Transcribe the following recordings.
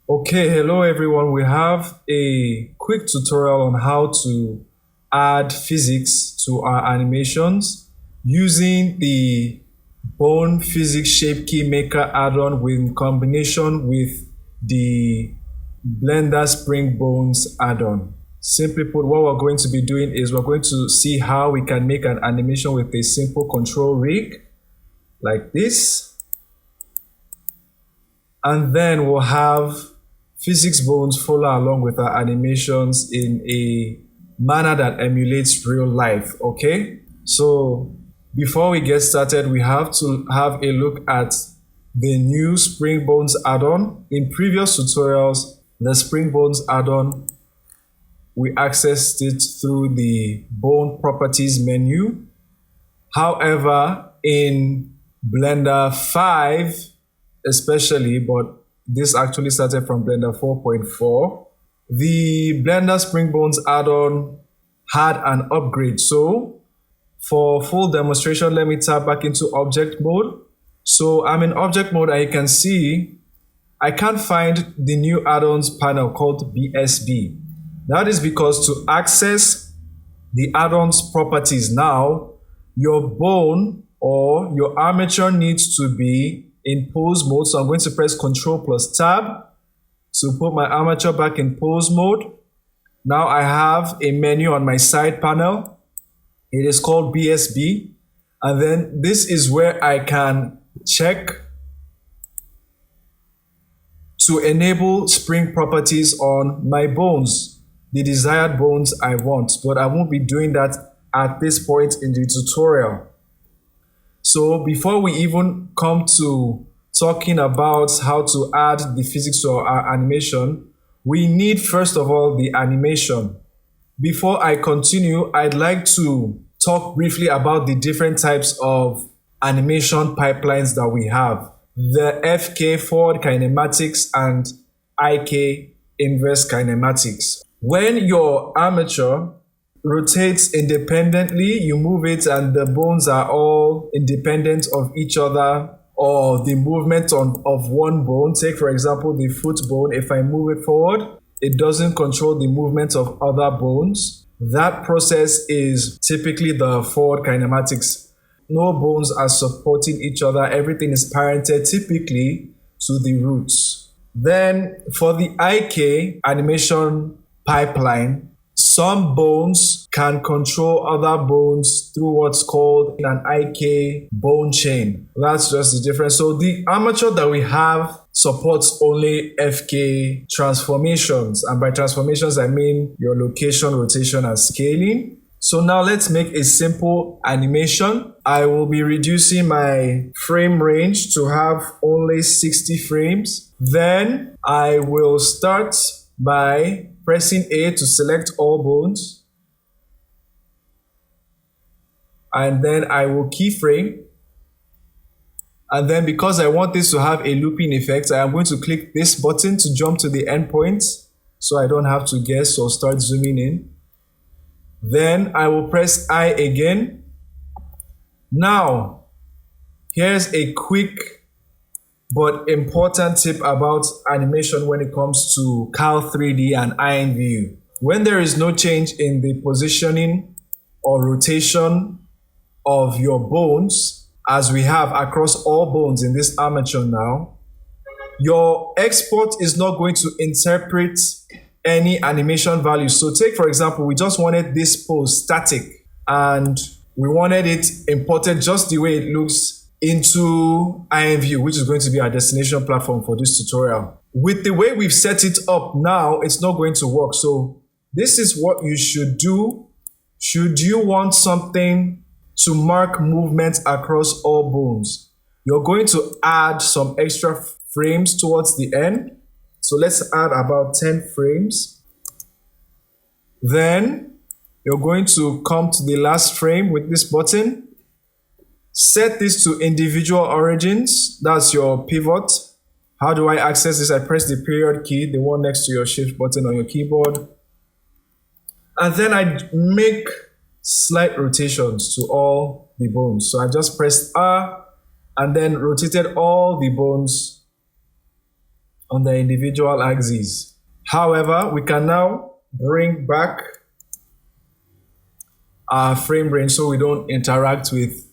Okay, hello everyone. We have a quick tutorial on how to add physics to our animations using the Bone Physics Shape Key Maker add-on in combination with the Blender Spring Bones add-on. Simply put, what we're going to be doing is we're going to see how we can make an animation with a simple control rig like this. And then we'll have physics bones follow along with our animations in a manner that emulates real life, okay? So before we get started, we have to have a look at the new Spring Bones add-on. In previous tutorials, the Spring Bones add-on, we accessed it through the Bone Properties menu. However, in Blender 5, especially, but this actually started from Blender 4.4. The Blender Spring Bones add-on had an upgrade. So for full demonstration, let me tap back into object mode. So I'm in object mode and you can see I can't find the new add-ons panel called BSB. That is because to access the add-ons properties now, your bone or your armature needs to be in pose mode. So I'm going to press Ctrl plus Tab to put my armature back in pose mode. Now I have a menu on my side panel. It is called BSB. And then this is where I can check to enable spring properties on my bones, the desired bones I want. But I won't be doing that at this point in the tutorial. So before we even come to talking about how to add the physics to our animation, we need first of all the animation. Before I continue, I'd like to talk briefly about the different types of animation pipelines that we have. The FK forward kinematics and IK inverse kinematics. When your armature rotates independently, you move it and the bones are all independent of each other, or the movement of one bone. Take for example the foot bone. If I move it forward, it doesn't control the movement of other bones. That process is typically the forward kinematics. No bones are supporting each other. Everything is parented typically to the roots. Then for the IK animation pipeline, some bones can control other bones through what's called an IK bone chain. That's just the difference. So the armature that we have supports only FK transformations. And by transformations, I mean your location, rotation, and scaling. So now let's make a simple animation. I will be reducing my frame range to have only 60 frames. Then I will start by pressing A to select all bones. And then I will keyframe. And then because I want this to have a looping effect, I am going to click this button to jump to the endpoint so I don't have to guess or start zooming in. Then I will press I again. Now, here's a quick but important tip about animation when it comes to Cal 3D and IMVU. When there is no change in the positioning or rotation of your bones, as we have across all bones in this armature now, your export is not going to interpret any animation value. So take for example, we just wanted this pose static and we wanted it imported just the way it looks into IMVU, which is going to be our destination platform for this tutorial. With the way we've set it up now, it's not going to work. So this is what you should do. Should you want something to mark movement across all bones, you're going to add some extra frames towards the end. So let's add about 10 frames. Then you're going to come to the last frame with this button. Set this to individual origins. That's your pivot. How do I access this? I press the period key, the one next to your shift button on your keyboard. And then I make slight rotations to all the bones. So I just pressed R and then rotated all the bones on the individual axes. However, we can now bring back our frame range so we don't interact with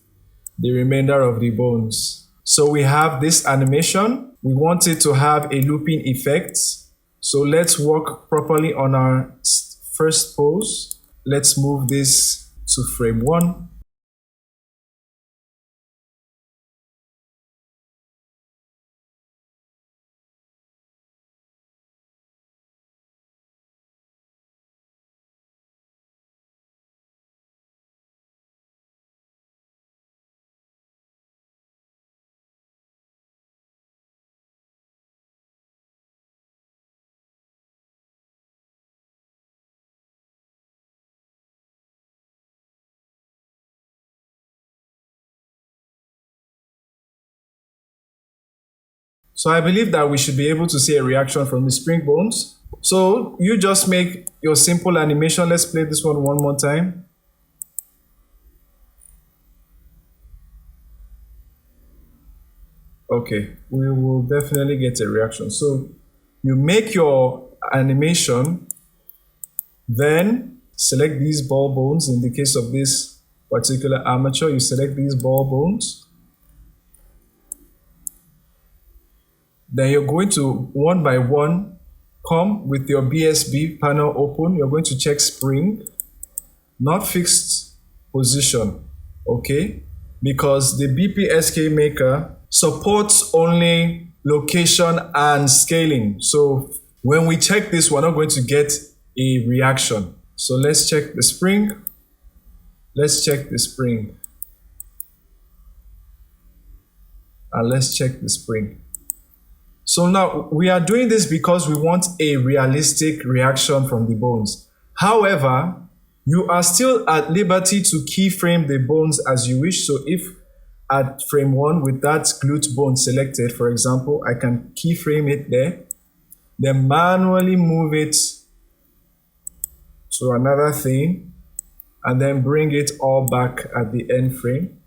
the remainder of the bones. So we have this animation. We want it to have a looping effect. So let's work properly on our first pose. Let's move this to frame 1. So I believe that we should be able to see a reaction from the spring bones. So you just make your simple animation. Let's play this one more time. Okay, we will definitely get a reaction. So you make your animation, then select these ball bones. In the case of this particular armature, you select these ball bones. Then you're going to, one by one, come with your BSB panel open. You're going to check spring, not fixed position, okay? Because the BPSK maker supports only location and scaling. So when we check this, we're not going to get a reaction. So let's check the spring. Let's check the spring. And let's check the spring. So now we are doing this because we want a realistic reaction from the bones. However, you are still at liberty to keyframe the bones as you wish. So if at frame 1 with that glute bone selected, for example, I can keyframe it there, then manually move it to another thing, and then bring it all back at the end frame.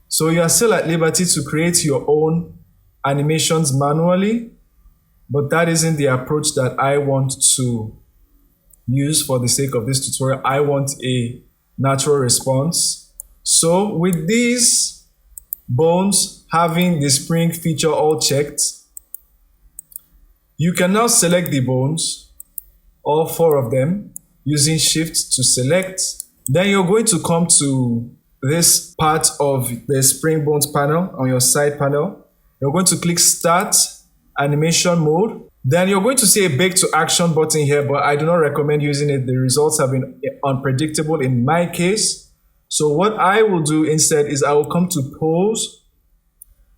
So you are still at liberty to create your own animations manually, but that isn't the approach that I want to use for the sake of this tutorial. I want a natural response. So with these bones having the spring feature all checked, you can now select the bones, all 4 of them, using Shift to select. Then you're going to come to this part of the spring bones panel on your side panel. You're going to click Start Animation Mode. Then you're going to see a Bake to Action button here, but I do not recommend using it. The results have been unpredictable in my case. So what I will do instead is I will come to Pose,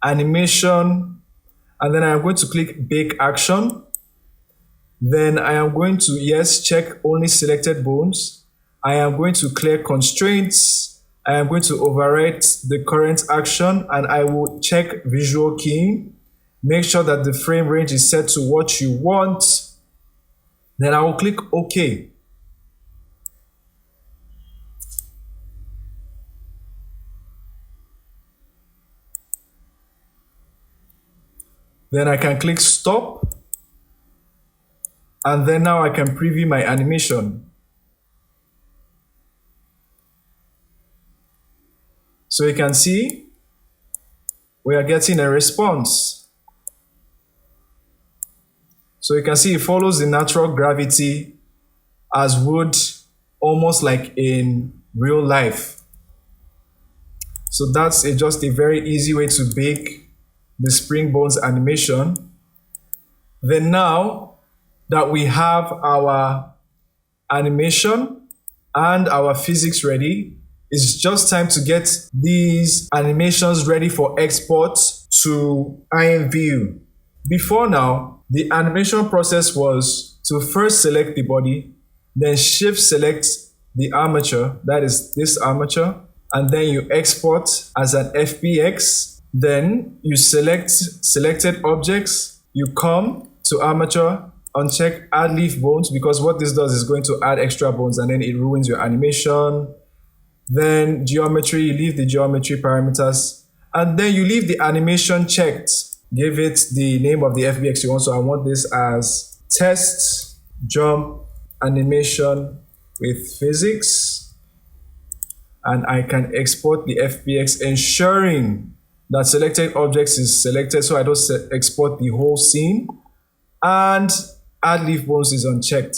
Animation, and then I'm going to click Bake Action. Then I am going to, yes, check only selected bones. I am going to clear constraints. I am going to overwrite the current action, and I will check visual keying. Make sure that the frame range is set to what you want. Then I will click OK. Then I can click Stop. And then now I can preview my animation. So you can see we are getting a response. So you can see it follows the natural gravity as would almost like in real life. So that's just a very easy way to bake the spring bones animation. Then now that we have our animation and our physics ready, it's just time to get these animations ready for export to IMVU. Before now, the animation process was to first select the body, then shift select the armature, that is this armature, and then you export as an FBX. Then you select selected objects, you come to armature, uncheck add leaf bones, because what this does is going to add extra bones and then it ruins your animation. Then geometry, you leave the geometry parameters, and then you leave the animation checked. give it the name of the FBX you want. So I want this as test jump animation with physics, and I can export the FBX, ensuring that selected objects is selected so I don't export the whole scene, and add leaf bones is unchecked,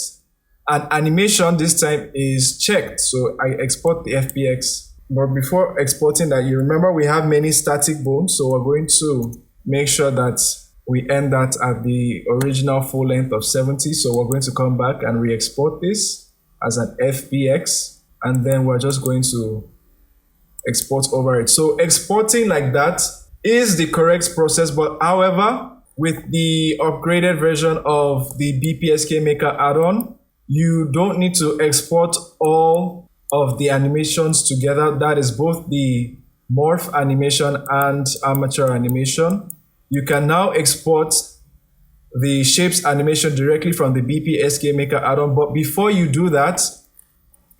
and animation this time is checked, so I export the FBX. But before exporting that, you remember we have many static bones, so we're going to make sure that we end that at the original full length of 70. So we're going to come back and re-export this as an FBX, and then we're just going to export over it. So exporting like that is the correct process, but however, with the upgraded version of the BPSK Maker add-on, you don't need to export all of the animations together. That is both the morph animation and armature animation. You can now export the shapes animation directly from the BPSK Maker add-on, but before you do that,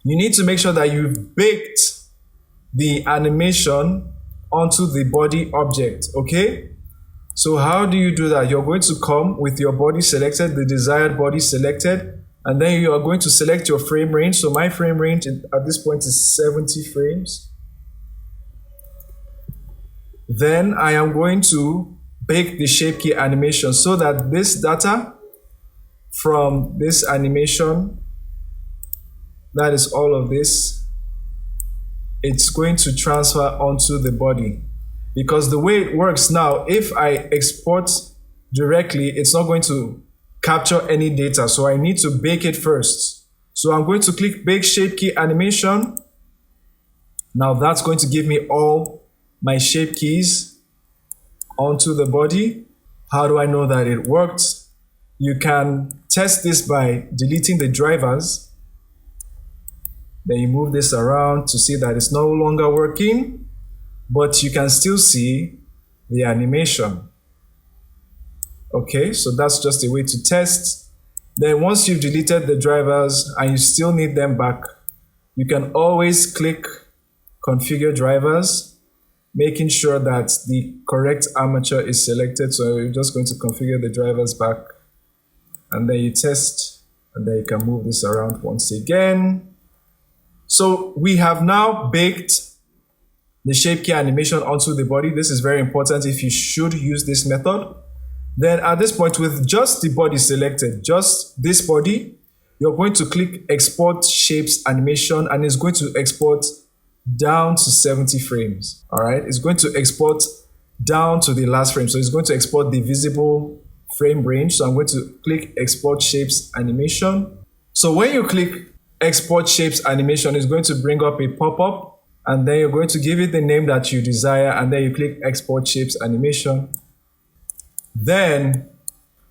you need to make sure that you've baked the animation onto the body object, okay? So how do you do that? You're going to come with your body selected, the desired body selected, and then you are going to select your frame range. So my frame range at this point is 70 frames. Then I am going to bake the shape key animation so that this data from this animation, that is all of this, it's going to transfer onto the body. Because the way it works now, if I export directly, it's not going to capture any data. So I need to bake it first. So I'm going to click Bake Shape Key Animation. Now that's going to give me all my shape keys onto the body. How do I know that it worked? You can test this by deleting the drivers. Then you move this around to see that it's no longer working, but you can still see the animation. Okay, so that's just a way to test. Then once you've deleted the drivers and you still need them back, you can always click Configure Drivers, making sure that the correct armature is selected. So you're just going to configure the drivers back, and then you test, and then you can move this around once again. So we have now baked the shape key animation onto the body. This is very important if you should use this method. Then at this point, with just the body selected, just this body, you're going to click Export Shapes Animation, and it's going to export down to 70 frames. All right, it's going to export down to the last frame. So it's going to export the visible frame range. So I'm going to click Export Shapes Animation. So when you click Export Shapes Animation, it's going to bring up a pop-up, and then you're going to give it the name that you desire, and then you click Export Shapes Animation. Then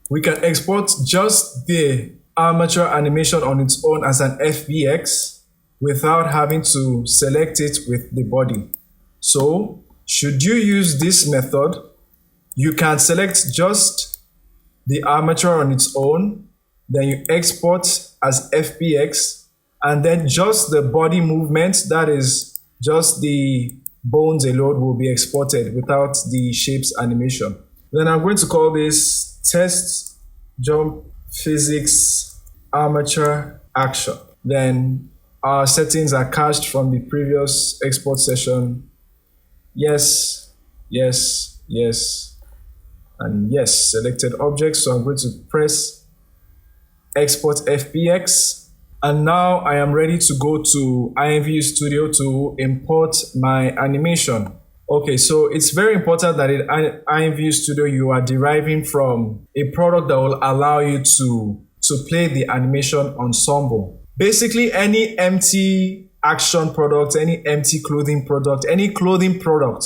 we can export just the armature animation on its own as an FBX without having to select it with the body. So should you use this method, you can select just the armature on its own, then you export as FBX, and then just the body movement, that is just the bones alone, will be exported without the shapes animation. Then I'm going to call this Test Jump Physics Armature Action. Then our settings are cached from the previous export session. Yes, yes, yes, and yes, selected objects. So I'm going to press Export FBX. And now I am ready to go to IMVU Studio to import my animation. Okay, so it's very important that in IMVU Studio you are deriving from a product that will allow you to play the animation ensemble. Basically, any empty action product, any empty clothing product, any clothing product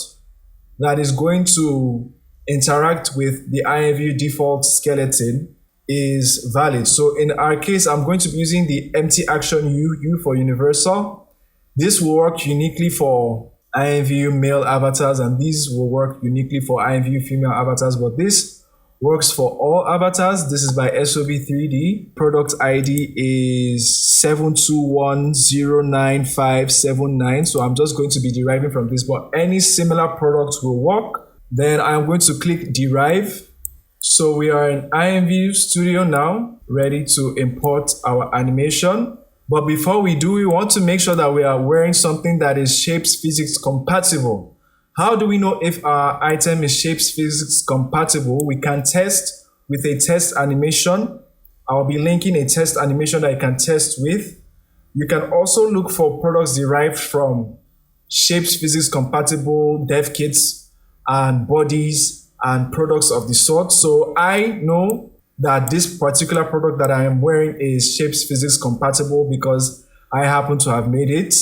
that is going to interact with the IMVU default skeleton is valid. So in our case, I'm going to be using the empty action U for universal. This will work uniquely for IMVU male avatars, and these will work uniquely for IMVU female avatars, but this works for all avatars. This is by SOB3D. Product ID is 721099579. So I'm just going to be deriving from this, but any similar product will work. Then I'm going to click derive. So we are in IMVU Studio now, ready to import our animation. But before we do, we want to make sure that we are wearing something that is Shapes Physics compatible. How do we know if our item is Shapes Physics compatible? We can test with a test animation. I'll be linking a test animation that you can test with. You can also look for products derived from Shapes Physics compatible, Devkits, and bodies and products of the sort. So I know that this particular product that I am wearing is Shapes Physics compatible because I happen to have made it.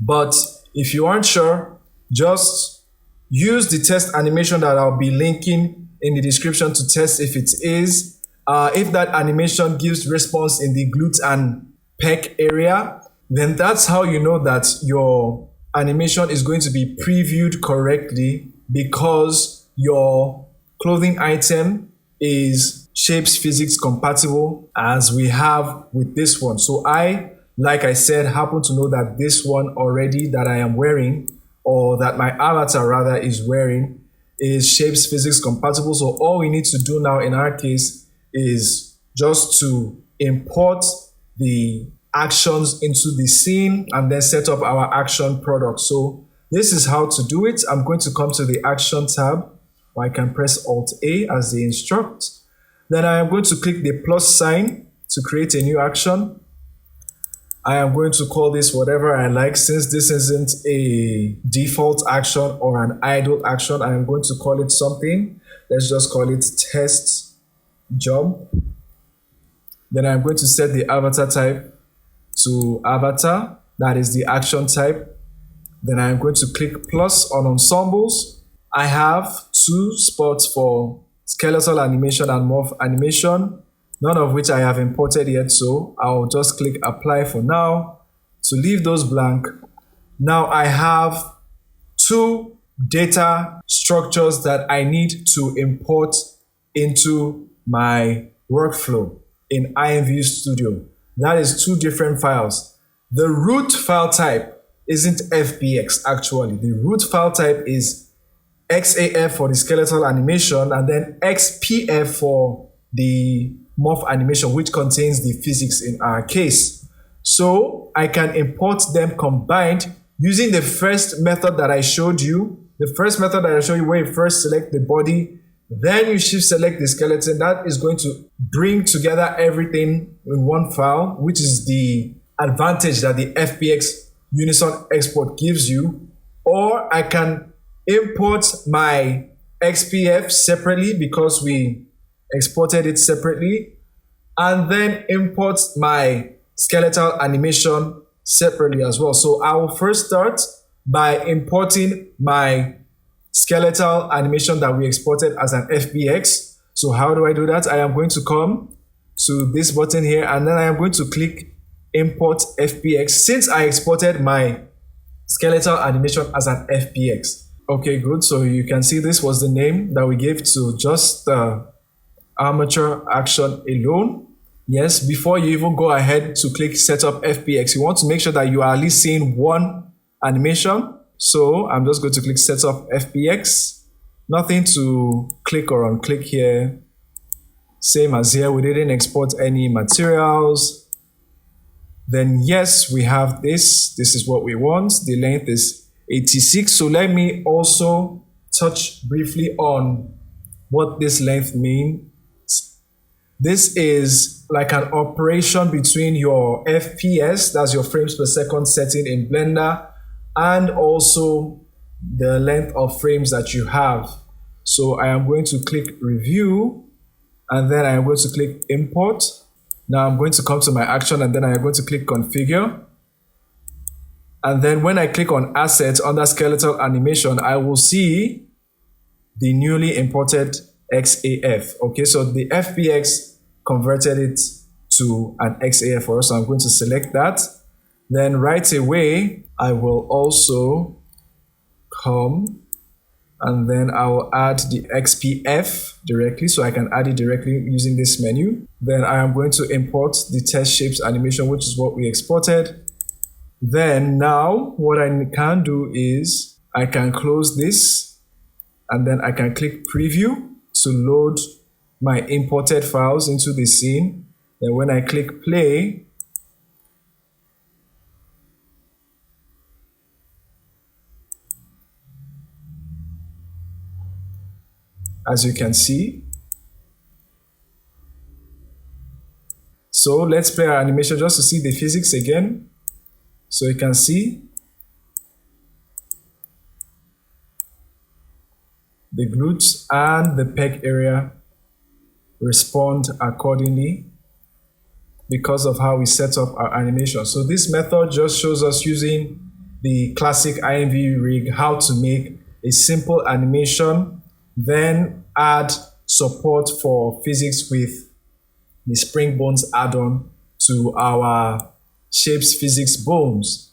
But if you aren't sure, just use the test animation that I'll be linking in the description to test if it is. If that animation gives response in the glute and pec area, then that's how you know that your animation is going to be previewed correctly because your clothing item is Shapes Physics compatible as we have with this one. So I, like I said, happen to know that this one already that I am wearing, or that my avatar rather is wearing, is Shapes Physics compatible. So all we need to do now in our case is just to import the actions into the scene and then set up our action product. So this is how to do it. I'm going to come to the action tab, or I can press Alt A as they instruct. Then I am going to click the plus sign to create a new action. I am going to call this whatever I like. Since this isn't a default action or an idle action, I am going to call it something. Let's just call it test jump. Then I'm going to set the avatar type to avatar. That is the action type. Then I'm going to click plus on ensembles. I have two spots for skeletal animation and morph animation, none of which I have imported yet, so I'll just click apply for now to leave those blank. Now I have two data structures that I need to import into my workflow in IMVU Studio. That is two different files. The root file type isn't FBX actually. The root file type is XAF for the skeletal animation and then XPF for the morph animation, which contains the physics in our case. So I can import them combined using the first method that I showed you. The first method that I showed you where you first select the body, then you shift select the skeleton. That is going to bring together everything in one file, which is the advantage that the FBX Unison export gives you. Or I can import my XPF separately because we exported it separately, and then import my skeletal animation separately as well. So I will first start by importing my skeletal animation that we exported as an FBX. So how do I do that? I am going to come to this button here and then I am going to click import FBX since I exported my skeletal animation as an FBX. Okay, good. So you can see this was the name that we gave to just the armature action alone. Yes, before you even go ahead to click setup FBX, you want to make sure that you are at least seeing one animation. So I'm just going to click setup FBX. Nothing to click or unclick here. Same as here, we didn't export any materials. Then yes, we have this. This is what we want. The length is 86. So let me also touch briefly on what this length means. This is like an operation between your FPS, that's your frames per second setting in Blender, and also the length of frames that you have. So I am going to click review, and then I am going to click import. Now I'm going to come to my action, and then I am going to click configure. And then when I click on assets under skeletal animation, I will see the newly imported XAF. Okay, so the FBX converted it to an XAF for us. So I'm going to select that. Then right away, I will also come and then I will add the XPF directly. So I can add it directly using this menu. Then I am going to import the test shapes animation, which is what we exported. Then now what I can do is I can close this and then I can click preview to load my imported files into the scene. Then when I click play, as you can see. So let's play our animation just to see the physics again. So you can see the glutes and the pec area respond accordingly because of how we set up our animation. So this method just shows us using the classic IMVU rig how to make a simple animation, then add support for physics with the spring bones add-on to our shapes physics bones.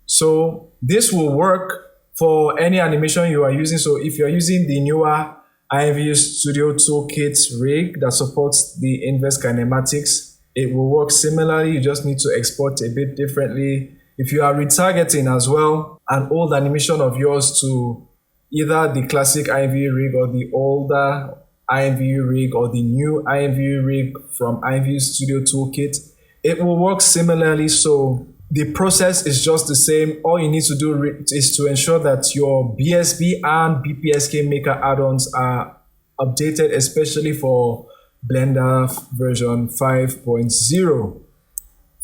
So this will work for any animation you are using. So if you're using the newer IMVU Studio Toolkit rig that supports the inverse kinematics, it will work similarly. You just need to export a bit differently. If you are retargeting as well an old animation of yours to either the classic IMVU rig or the older IMVU rig or the new IMVU rig from IMVU Studio Toolkit, it will work similarly. So the process is just the same. All you need to do is to ensure that your BSB and BPSK Maker add-ons are updated, especially for Blender version 5.0.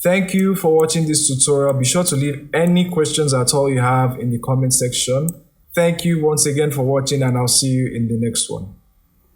Thank you for watching this tutorial. Be sure to leave any questions at all you have in the comment section. Thank you once again for watching, and I'll see you in the next one.